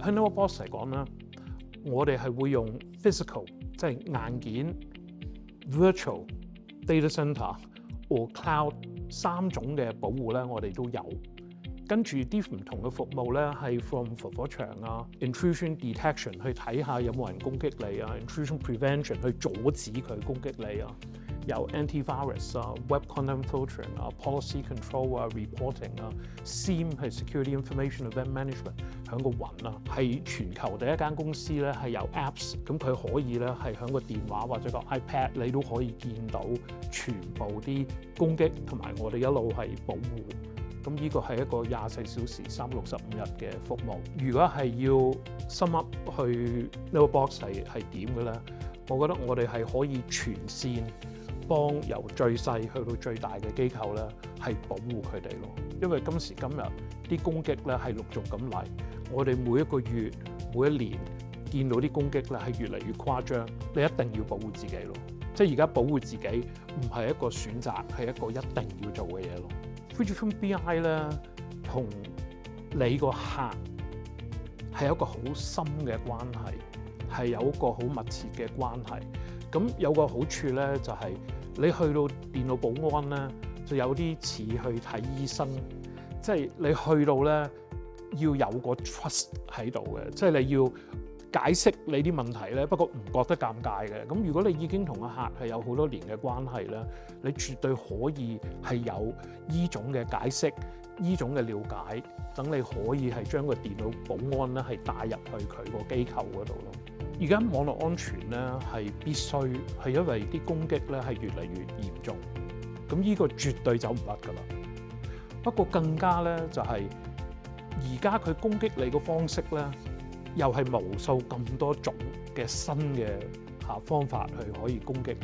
喺 NetworkBox 嚟講咧，我哋係會用 physical 即係硬件、virtual data center 或 cloud 3種嘅保護咧，我哋都有。跟住啲唔同嘅服務咧，係 from 防火牆啊、intrusion detection 去睇下有冇人攻擊你啊、intrusion prevention 去阻止佢攻擊你啊，有 antivirus 啊、web content filtering 啊、policy control 啊、reporting 啊、SIEM 係 security information event management 響個雲啊，係全球第一間公司咧係有 apps， 咁佢可以咧係響個電話或者個 iPad 你都可以見到全部啲攻擊，同埋我哋一路係保護。咁呢個係一個24小時365日嘅服務。如果係要 sum up 去 NetworkBox 係點嘅咧？我覺得我哋係可以全線幫由最細去到最大嘅機構咧，係保護佢哋咯。因為今時今日啲攻擊咧係陸續咁嚟，我哋每一個月、每一年見到啲攻擊咧係越嚟越誇張，你一定要保護自己咯。即係而家保護自己唔係一個選擇，係一個一定要做嘅嘢咯。Fujifilm BI 咧同你個客係有一個好深嘅關係，係有一個好密切嘅關係。咁有個好處咧，就係你去到電腦保安咧，就有啲似去睇醫生，即係你去到咧要有個 trust 喺度嘅，即係你要解釋你啲問題咧，不過唔覺得尷尬嘅。咁如果你已經同個客係有好多年嘅關係咧，你絕對可以係有依種嘅解釋、依種嘅了解，等你可以係將個電腦保安咧係帶入去佢個機構嗰度咯。而家網絡安全咧係必須，係因為啲攻擊咧係越嚟越嚴重，咁呢個絕對走唔甩㗎啦。不過更加咧就係而家佢攻擊你個方式咧，又係無數咁多種嘅新嘅方法去可以攻擊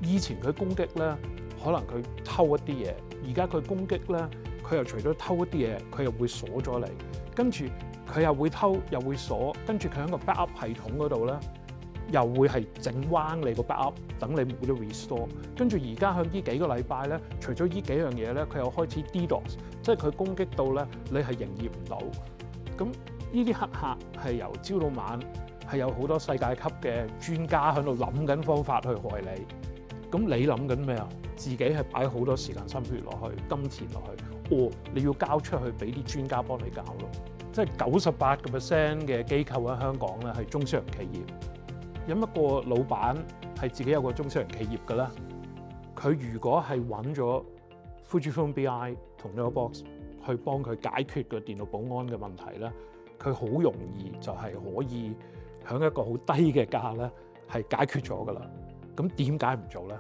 你。以前佢攻擊咧，可能佢偷一啲嘢，而家佢攻擊咧，佢又除咗偷一啲嘢，佢又會鎖咗你，跟住佢又會偷又會鎖，跟住佢喺個 backup 系統嗰度咧，又會係整彎你個 backup，等你冇得 restore。跟住而家喺呢幾個禮拜咧，除咗呢幾樣嘢咧，佢又開始 DDoS， 即係佢攻擊到咧，你係營業唔到。咁呢啲黑客係由朝到晚係有好多世界級嘅專家喺度諗緊方法去害你。咁你諗緊咩啊？自己係擺好多時間心血落去、金錢落去，你要交出去俾啲專家幫你搞咯。即係98% 嘅機構喺香港咧係中小型企業。有一個老闆係自己有個中小型企業嘅咧，佢如果係揾咗 Fujifilm BI 同 NetworkBox 去幫佢解決個電腦保安嘅問題咧，佢好容易就係可以響一個好低嘅價咧係解決咗噶啦。咁點解唔做咧？